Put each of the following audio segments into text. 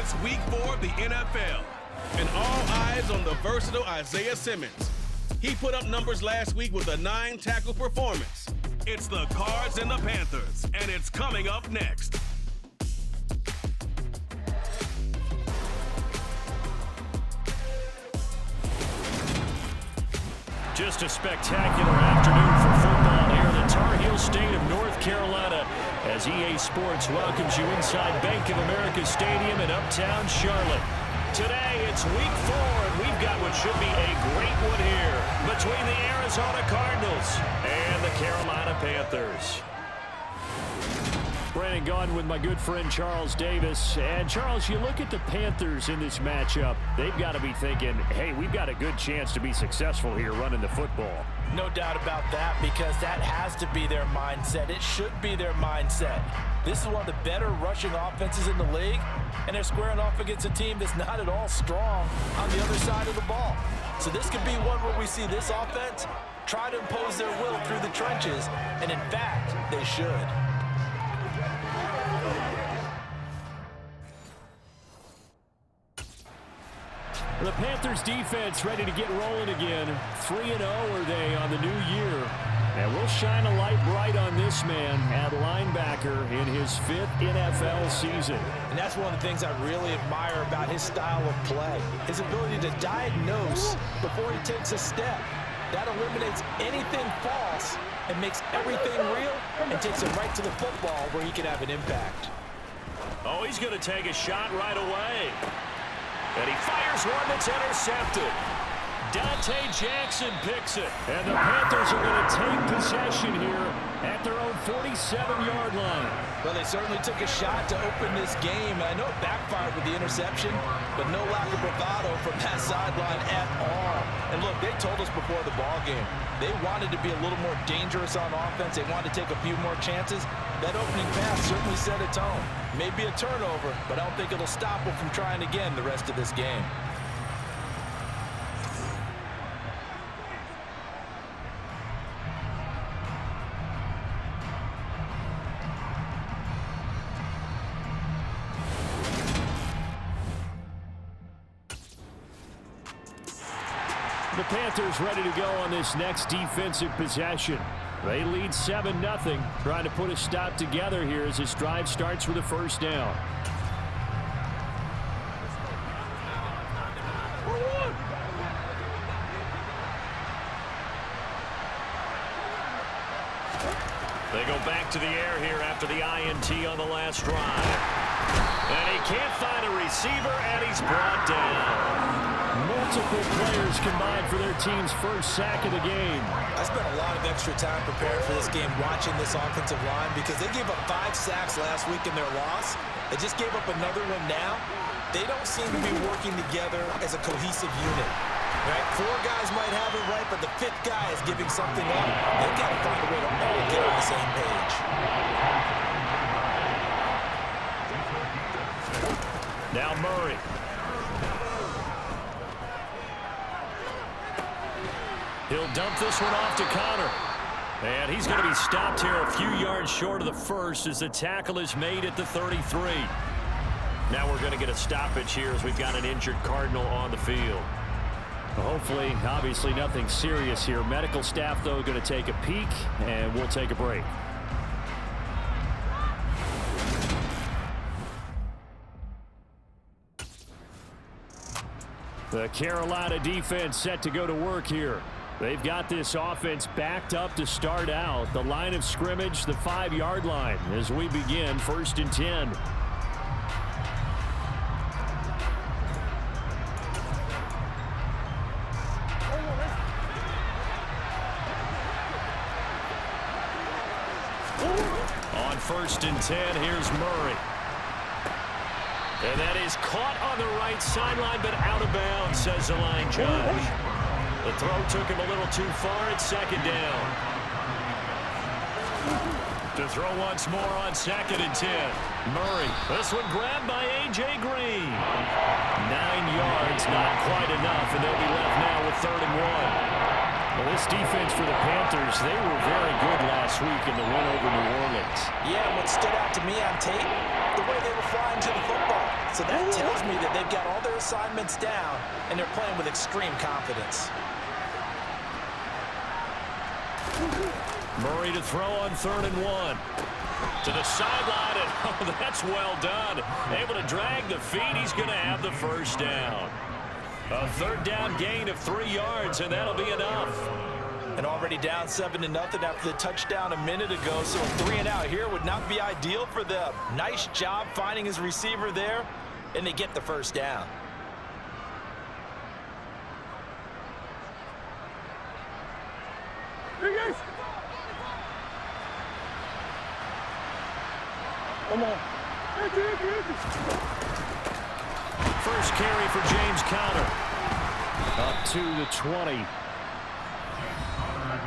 It's week 4 of the NFL, and all eyes on the versatile Isaiah Simmons. He put up numbers last week with a 9-tackle performance. It's the Cards and the Panthers, and it's coming up next. Just a spectacular afternoon for football here in the Tar Heel state of North Carolina as EA Sports welcomes you inside Bank of America Stadium in Uptown Charlotte. Today, it's week 4, and we've got what should be a great one here between the Arizona Cardinals and the Carolina Panthers. Brandon Gaudin with my good friend Charles Davis. And Charles, you look at the Panthers in this matchup, they've got to be thinking, hey, we've got a good chance to be successful here running the football. No doubt about that, because that has to be their mindset. It should be their mindset. This is one of the better rushing offenses in the league, and they're squaring off against a team that's not at all strong on the other side of the ball. So this could be one where we see this offense try to impose their will through the trenches, and in fact, they should. The Panthers defense ready to get rolling again. 3-0 are they on the new year. And we'll shine a light bright on this man at linebacker in his 5th NFL season. And that's one of the things I really admire about his style of play. His ability to diagnose before he takes a step. That eliminates anything false and makes everything real and takes it right to the football where he can have an impact. Oh, he's going to take a shot right away. And he fires one that's intercepted. Dante Jackson picks it. And the Panthers are going to take possession here at their own 47-yard line. Well, they certainly took a shot to open this game. And I know it backfired with the interception, but no lack of bravado from that sideline at all. And look, they told us before the ball game, they wanted to be a little more dangerous on offense. They wanted to take a few more chances. That opening pass certainly set a tone. Maybe a turnover, but I don't think it'll stop them from trying again the rest of this game. The Panthers ready to go on this next defensive possession. They lead 7-0, trying to put a stop together here as this drive starts with a first down. They go back to the air here after the INT on the last drive. And he can't find a receiver, and he's brought down. Multiple players combined for their team's first sack of the game. I spent a lot of extra time preparing for this game watching this offensive line because they gave up 5 sacks last week in their loss. They just gave up another one now. They don't seem to be working together as a cohesive unit. Right? 4 guys might have it right, but the 5th guy is giving something up. They've got to find a way to all get on the same page. Now Murray. He'll dump this one off to Connor. And he's going to be stopped here a few yards short of the first as the tackle is made at the 33. Now we're going to get a stoppage here as we've got an injured Cardinal on the field. Hopefully, obviously nothing serious here. Medical staff, though, going to take a peek, and we'll take a break. The Carolina defense set to go to work here. They've got this offense backed up to start out. The line of scrimmage, the 5-yard line as we begin 1st and 10. On 1st and 10, here's Murray. And that is caught on the right sideline, but out of bounds, says the line judge. The throw took him a little too far at 2nd down. To throw once more on 2nd and 10. Murray, this one grabbed by A.J. Green. 9 yards, not quite enough, and they'll be left now with 3rd and 1. Well, this defense for the Panthers, they were very good last week in the win over New Orleans. Yeah, what stood out to me on tape, the way they were flying to the football. So that tells me that they've got all their assignments down, and they're playing with extreme confidence. Murray to throw on 3rd and 1. To the sideline, and oh, that's well done. Able to drag the feet. He's going to have the first down. A 3rd down gain of 3 yards, and that'll be enough. And already down 7-0 after the touchdown a minute ago, so a 3 and out here would not be ideal for them. Nice job finding his receiver there, and they get the first down. Come on. First carry for James Conner. Up to the 20.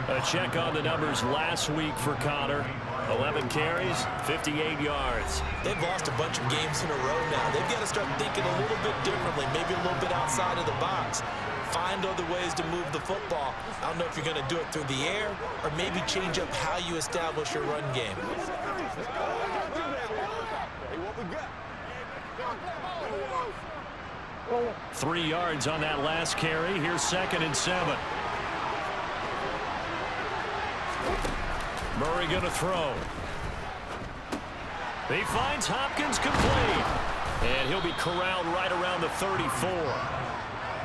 A check on the numbers last week for Conner. 11 carries, 58 yards. They've lost a bunch of games in a row now. They've got to start thinking a little bit differently, maybe a little bit outside of the box. Find other ways to move the football. I don't know if you're going to do it through the air or maybe change up how you establish your run game. 3 yards on that last carry. Here's 2nd and 7. Murray going to throw. He finds Hopkins complete. And he'll be corralled right around the 34.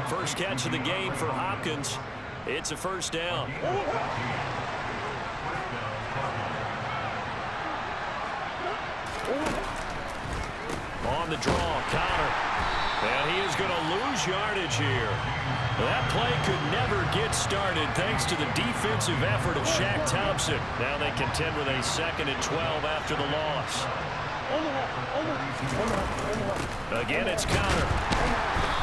First catch of the game for Hopkins. It's a first down. On the draw, Conner. And he is going to lose yardage here. That play could never get started thanks to the defensive effort of Shaq Thompson. Now they contend with a 2nd and 12 after the loss. Again, it's Conner.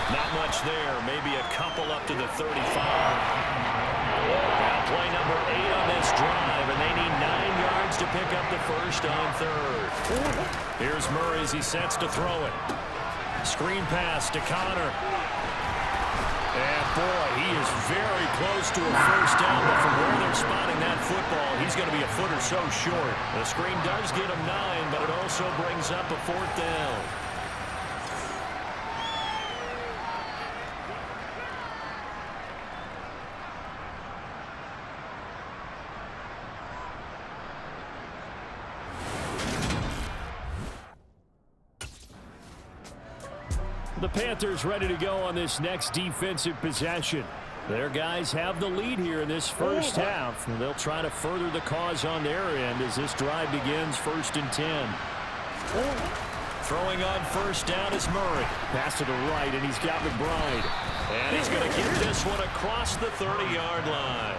Not much there. Maybe a couple up to the 35. Now play number 8 on this drive, and they need 9 yards to pick up the first on 3rd. Here's Murray as he sets to throw it. Screen pass to Conner. And boy, he is very close to a first down, but from where they're spotting that football, he's going to be a foot or so short. The screen does get him 9, but it also brings up a 4th down. The Panthers ready to go on this next defensive possession. Their guys have the lead here in this first half, and they'll try to further the cause on their end as this drive begins. 1st and 10. Throwing on first down is Murray. Pass to the right, and he's got McBride. And he's going to get this one across the 30-yard line.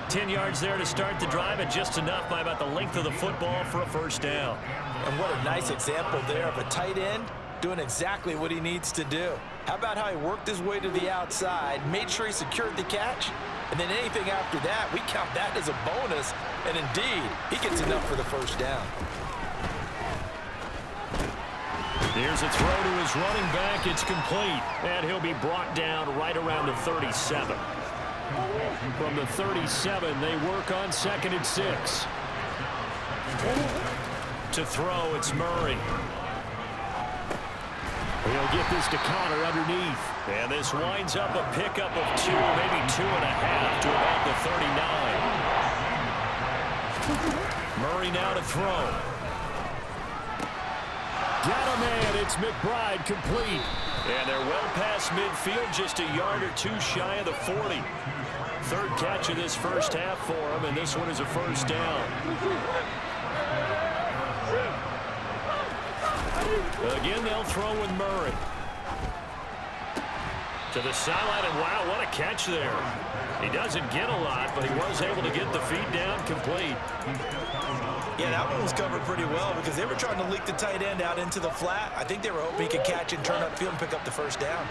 10 yards there to start the drive, and just enough by about the length of the football for a first down. And what a nice example there of a tight end doing exactly what he needs to do. How about how he worked his way to the outside, made sure he secured the catch, and then anything after that, we count that as a bonus, and indeed, he gets enough for the first down. Here's a throw to his running back. It's complete, and he'll be brought down right around the 37. From the 37, they work on 2nd and 6. To throw, it's Murray. He'll get this to Conner underneath. And this winds up a pickup of 2, maybe 2.5 to about the 39. Murray now to throw. Got a man. It's McBride complete. And they're well past midfield, just a yard or 2 shy of the 40. 3rd catch of this first half for him, and this one is a first down. Again, they'll throw with Murray. To the sideline, and wow, what a catch there. He doesn't get a lot, but he was able to get the feed down complete. Yeah, that one was covered pretty well because they were trying to leak the tight end out into the flat. I think they were hoping he could catch and turn upfield and pick up the first down.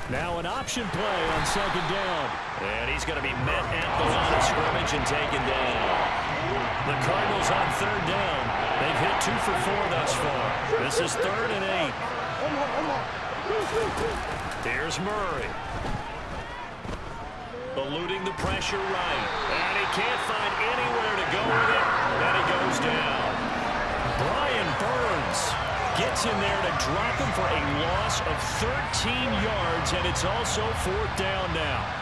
Now an option play on 2nd down. And he's going to be met at the line of scrimmage and taken down. The Cardinals on 3rd down. They've hit 2 for 4 thus far. This is 3rd and 8. Here's Murray. Eluding the pressure right. And he can't find anywhere to go with it. And he goes goes down. Brian Burns gets in there to drop him for a loss of 13 yards, and it's also 4th down now.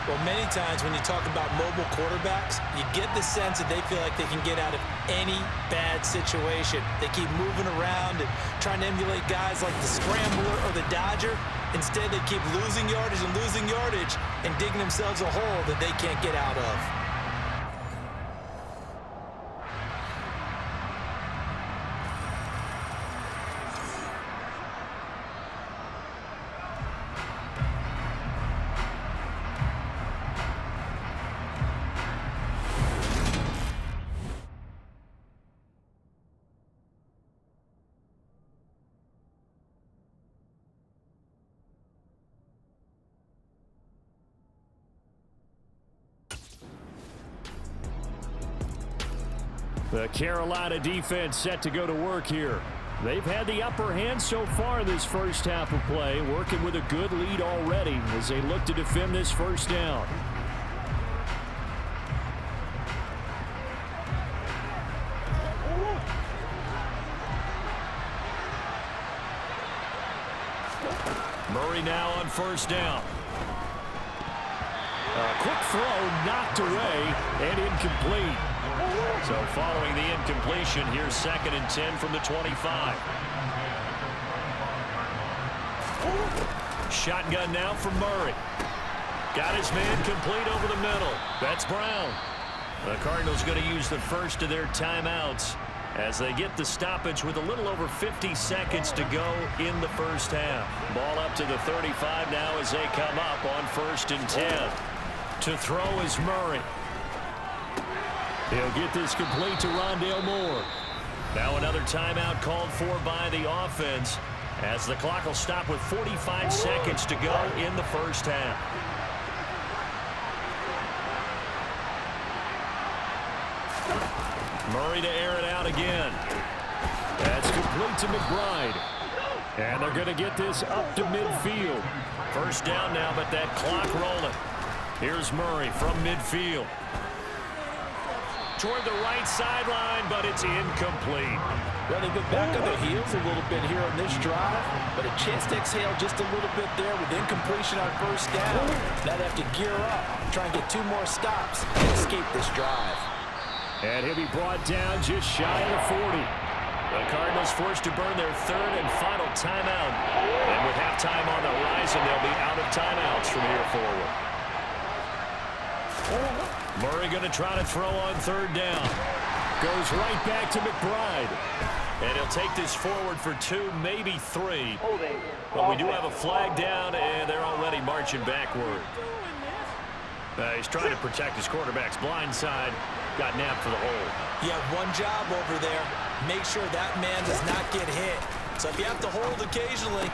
Well, many times when you talk about mobile quarterbacks, you get the sense that they feel like they can get out of any bad situation. They keep moving around and trying to emulate guys like the Scrambler or the Dodger. Instead, they keep losing yardage and digging themselves a hole that they can't get out of. The Carolina defense set to go to work here. They've had the upper hand so far this first half of play, working with a good lead already as they look to defend this first down. Murray now on first down. A quick throw knocked away and incomplete. So following the incompletion, here's 2nd and 10 from the 25. Shotgun now from Murray. Got his man complete over the middle. That's Brown. The Cardinals going to use the first of their timeouts as they get the stoppage with a little over 50 seconds to go in the first half. Ball up to the 35 now as they come up on 1st and 10. To throw is Murray. He'll get this complete to Rondale Moore. Now another timeout called for by the offense as the clock will stop with 45 seconds to go in the first half. Murray to air it out again. That's complete to McBride. And they're going to get this up to midfield. First down now, but that clock rolling. Here's Murray from midfield. Toward the right sideline, but it's incomplete. Well, they've been back on their heels a little bit here on this drive, but a chance to exhale just a little bit there with incompletion on first down. Now they have to gear up, try and get 2 more stops and escape this drive. And he'll be brought down just shy of the 40. The Cardinals forced to burn their 3rd and final timeout. And with halftime on the horizon, they'll be out of timeouts from here forward. Murray going to try to throw on 3rd down. Goes right back to McBride. And he'll take this forward for 2, maybe 3. But we do have a flag down, and they're already marching backward. He's trying to protect his quarterback's blind side. Got nabbed for the hole. You have one job over there. Make sure that man does not get hit. So if you have to hold occasionally,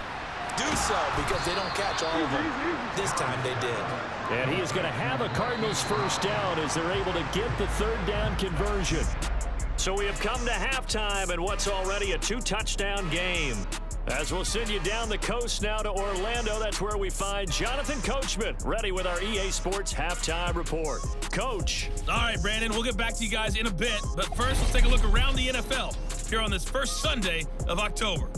do so because they don't catch all of them. This time they did. And he is going to have a Cardinals first down as they're able to get the 3rd down conversion. So we have come to halftime in what's already a 2-touchdown game. As we'll send you down the coast now to Orlando, that's where we find Jonathan Coachman, ready with our EA Sports Halftime Report. Coach. All right, Brandon, we'll get back to you guys in a bit. But first, let's take a look around the NFL here on this first Sunday of October.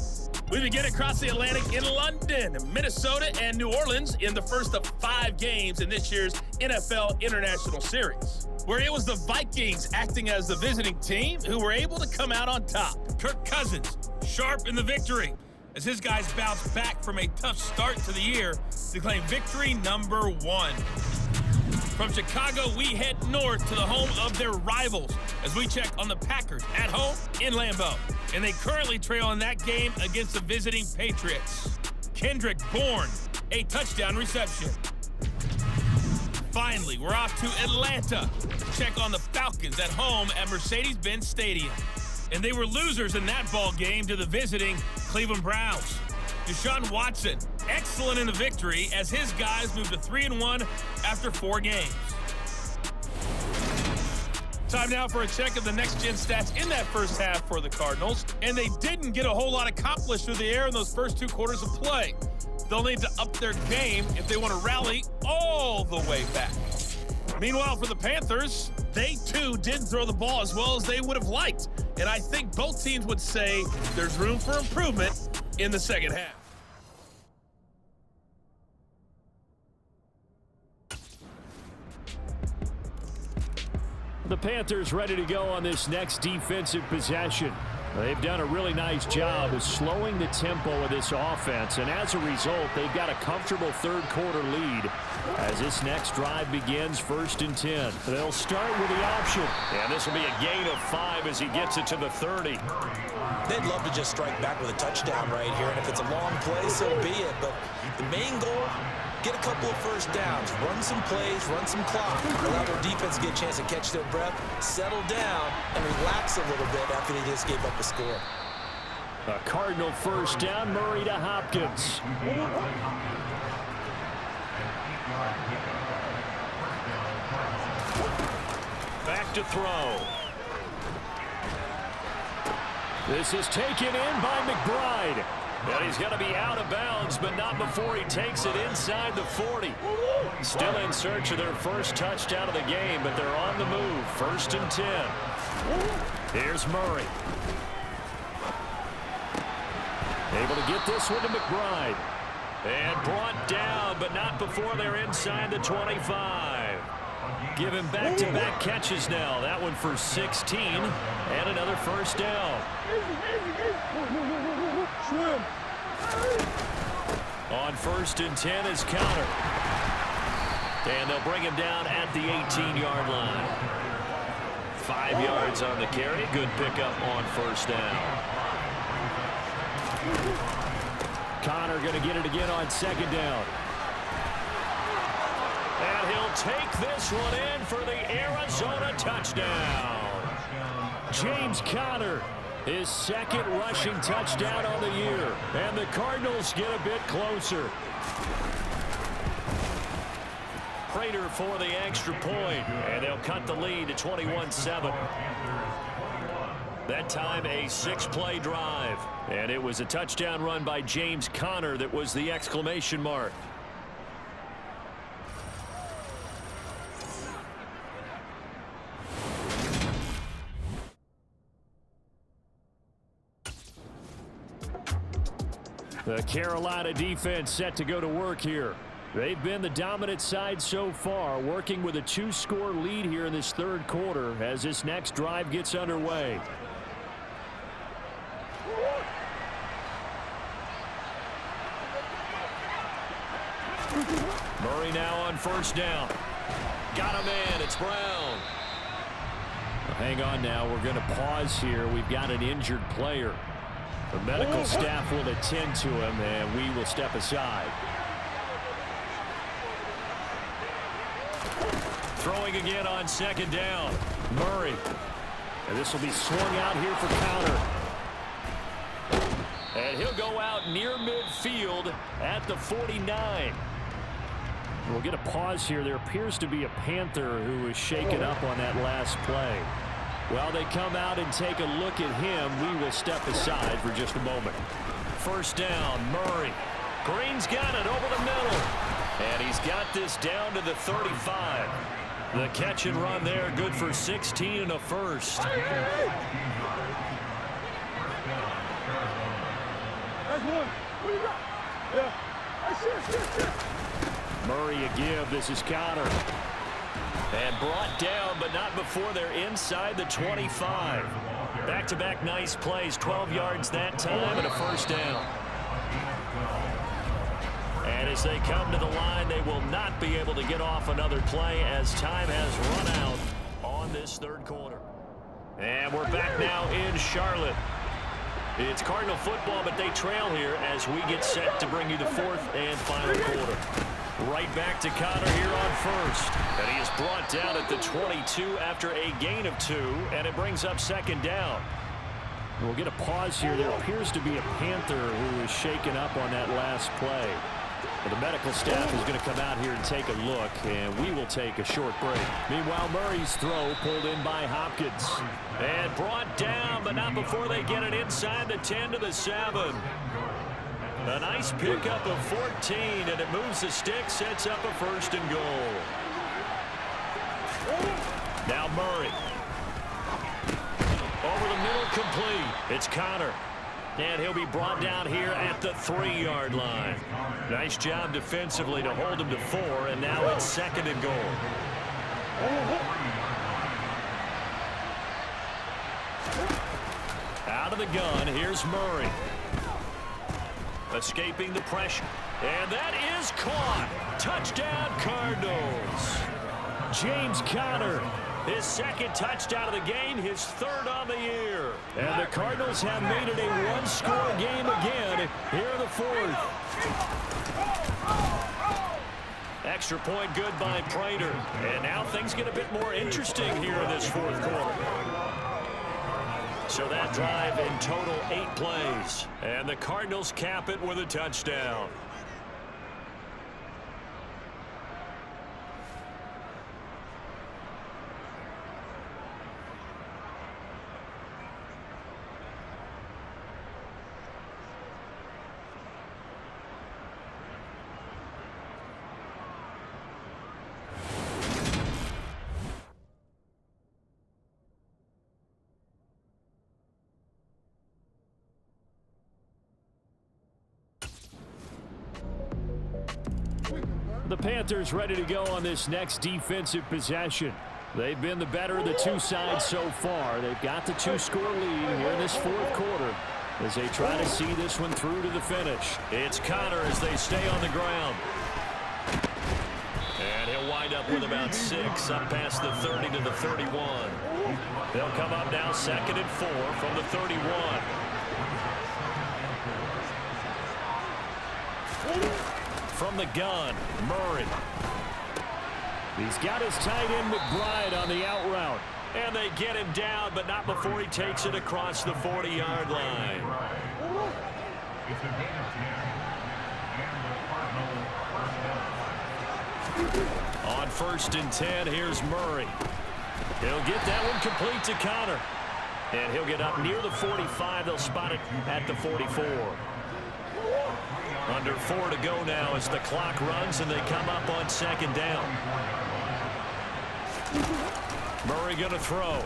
We begin across the Atlantic in London, Minnesota, and New Orleans in the first of 5 games in this year's NFL International Series, where it was the Vikings acting as the visiting team who were able to come out on top. Kirk Cousins, sharp in the victory, as his guys bounce back from a tough start to the year to claim victory number 1. From Chicago, we head north to the home of their rivals as we check on the Packers at home in Lambeau. And they currently trail in that game against the visiting Patriots. Kendrick Bourne, a touchdown reception. Finally, we're off to Atlanta to check on the Falcons at home at Mercedes-Benz Stadium. And they were losers in that ball game to the visiting Cleveland Browns. Deshaun Watson, excellent in the victory as his guys moved to 3-1 after 4 games. Time now for a check of the next-gen stats in that first half for the Cardinals. And they didn't get a whole lot accomplished through the air in those first 2 quarters of play. They'll need to up their game if they want to rally all the way back. Meanwhile, for the Panthers, they too didn't throw the ball as well as they would have liked. And I think both teams would say there's room for improvement in the second half. The Panthers ready to go on this next defensive possession. They've done a really nice job of slowing the tempo of this offense, and as a result, they've got a comfortable third-quarter lead as this next drive begins 1st and 10. They'll start with the option, and this will be a gain of 5 as he gets it to the 30. They'd love to just strike back with a touchdown right here, and if it's a long play, so be it. But the main goal, get a couple of first downs, run some plays, run some clock, allow their defense to get a chance to catch their breath, settle down, and relax a little bit after they just gave up a score. A Cardinal first down, Murray to Hopkins. Back to throw. This is taken in by McBride. And he's going to be out of bounds, but not before he takes it inside the 40. Still in search of their first touchdown of the game, but they're on the move. 1st and 10. Here's Murray. Able to get this one to McBride. And brought down, but not before they're inside the 25. Give him back-to-back catches now. That one for 16 and another first down. On 1st and 10 is Counter. And they'll bring him down at the 18-yard line. 5 yards on the carry. Good pickup on 1st down. Connor going to get it again on 2nd down. And he'll take this one in for the Arizona touchdown. James Conner, his 2nd rushing touchdown on the year. And the Cardinals get a bit closer. Prater for the extra point, and they'll cut the lead to 21-7. That time a 6-play drive. And it was a touchdown run by James Conner that was the exclamation mark. The Carolina defense set to go to work here. They've been the dominant side so far, working with a 2-score lead here in this 3rd quarter as this next drive gets underway. Murray now on 1st down. Got him in. It's Brown. Hang on now. We're going to pause here. We've got an injured player. The medical staff will attend to him, and we will step aside. Throwing again on 2nd down. Murray. And this will be swung out here for Counter. And he'll go out near midfield at the 49. We'll get a pause here. There appears to be a Panther who was shaken up on that last play. While they come out and take a look at him, we will step aside for just a moment. 1st down, Murray. Green's got it over the middle. And he's got this down to the 35. The catch and run there, good for 16 and a first. Murray a give. This is Counter. And brought down, but not before they're inside the 25. Back-to-back nice plays. 12 yards that time and a first down. And as they come to the line, they will not be able to get off another play as time has run out on this 3rd quarter. And we're back now in Charlotte. It's Cardinal football, but they trail here as we get set to bring you the 4th and final quarter. Right back to Connor here on 1st. And he is brought down at the 22 after a gain of 2, and it brings up 2nd down. We'll get a pause here. There appears to be a Panther who was shaken up on that last play. But the medical staff is going to come out here and take a look, and we will take a short break. Meanwhile, Murray's throw pulled in by Hopkins. And brought down, but not before they get it inside the 10 to the 7. A nice pickup of 14, and it moves the stick, sets up a 1st and goal. Now Murray. Over the middle, complete. It's Connor. And he'll be brought down here at the 3-yard line. Nice job defensively to hold him to 4, and now it's 2nd and goal. Out of the gun, here's Murray. Escaping the pressure. And that is caught. Touchdown, Cardinals. James Conner, his 2nd touchdown of the game, his 3rd on the year. And the Cardinals have made it a 1-score game again here in the 4th. Extra point good by Prater. And now things get a bit more interesting here in this 4th quarter. So that drive in total 8 plays. And the Cardinals cap it with a touchdown. The Panthers ready to go on this next defensive possession. They've been the better of the 2 sides so far. They've got the 2-score lead here in this 4th quarter as they try to see this one through to the finish. It's Connor as they stay on the ground. And he'll wind up with about 6 up past the 30 to the 31. They'll come up now 2nd and 4 from the 31. From the gun, Murray. He's got his tight end McBride on the out route. And they get him down, but not before he takes it across the 40-yard line. On 1st and 10, here's Murray. He'll get that one complete to Connor. And he'll get up near the 45. They'll spot it at the 44. Under 4 to go now as the clock runs and they come up on 2nd down. Murray going to throw.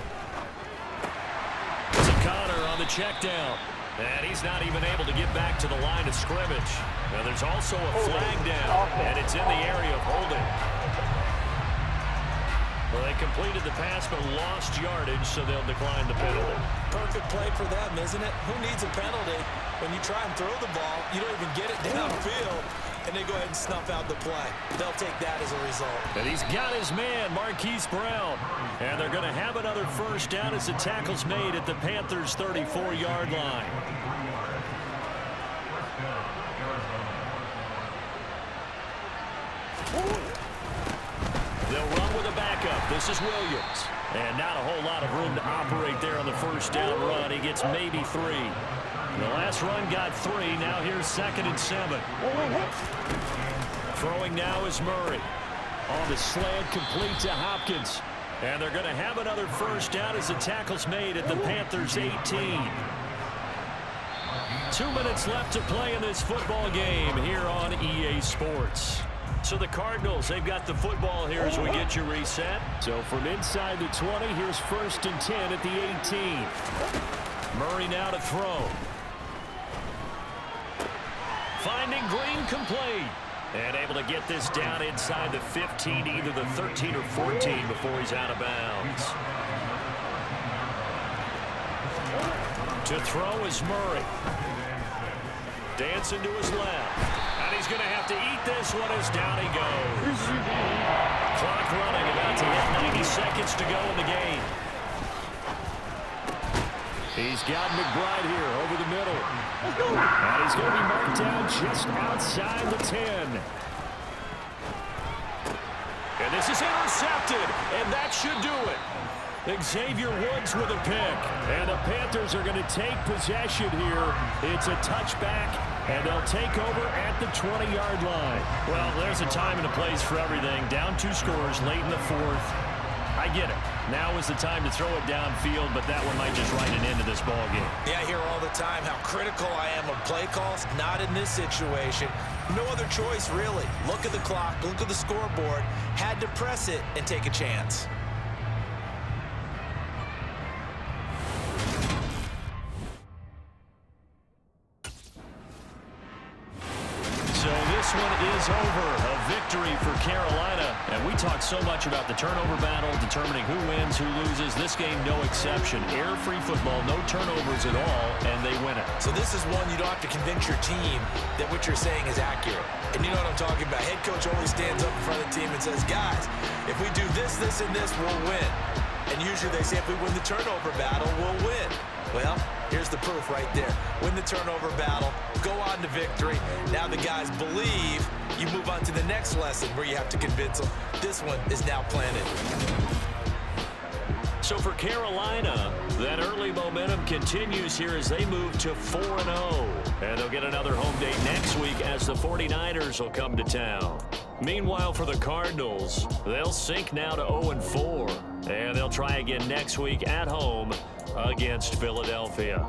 To Connor on the check down. And he's not even able to get back to the line of scrimmage. Now there's also a flag down, and it's in the area of holding. Well, they completed the pass but lost yardage, so they'll decline the penalty. Perfect play for them, isn't it? Who needs a penalty? When you try and throw the ball, you don't even get it downfield, and they go ahead and snuff out the play. They'll take that as a result. And he's got his man, Marquise Brown. And they're going to have another 1st down as the tackle's made at the Panthers' 34-yard line. They'll run with a backup. This is Williams. And not a whole lot of room to operate there on the 1st down run. He gets maybe 3. The last run got 3. Now here's 2nd and 7. Throwing now is Murray. On the slant, complete to Hopkins. And they're going to have another 1st down as the tackle's made at the Panthers' 18. 2 minutes left to play in this football game here on EA Sports. So the Cardinals, they've got the football here as we get you reset. So from inside the 20, here's 1st and 10 at the 18. Murray now to throw. Finding Green complete. And able to get this down inside the 15, either the 13 or 14 before he's out of bounds. To throw is Murray. Dancing to his left. And he's going to have to eat this one as down he goes. Clock running, about to hit 90 seconds to go in the game. He's got McBride here over the middle. And he's going to be marked down just outside the 10. And this is intercepted, and that should do it. Xavier Woods with a pick. And the Panthers are going to take possession here. It's a touchback, and they'll take over at the 20-yard line. Well, there's a time and a place for everything. Down 2 scores late in the 4th. I get it. Now is the time to throw it downfield, but that one might just write an end to this ball game. Yeah, I hear all the time how critical I am of play calls. Not in this situation. No other choice, really. Look at the clock. Look at the scoreboard. Had to press it and take a chance. it's over. A victory for Carolina. And we talk so much about the turnover battle, determining who wins, who loses. This game, no exception. Air-free football, no turnovers at all, and they win it. So this is one you don't have to convince your team that what you're saying is accurate. And you know what I'm talking about. Head coach always stands up in front of the team and says, guys, if we do this, this, and this, we'll win. And usually they say if we win the turnover battle, we'll win. Well, here's the proof right there. Win the turnover battle, go on to victory. Now the guys believe. You move on to the next lesson where you have to convince them. This one is now planted. So for Carolina, that early momentum continues here as they move to 4-0. And they'll get another home date next week as the 49ers will come to town. Meanwhile, for the Cardinals, they'll sink now to 0-4. And they'll try again next week at home against Philadelphia.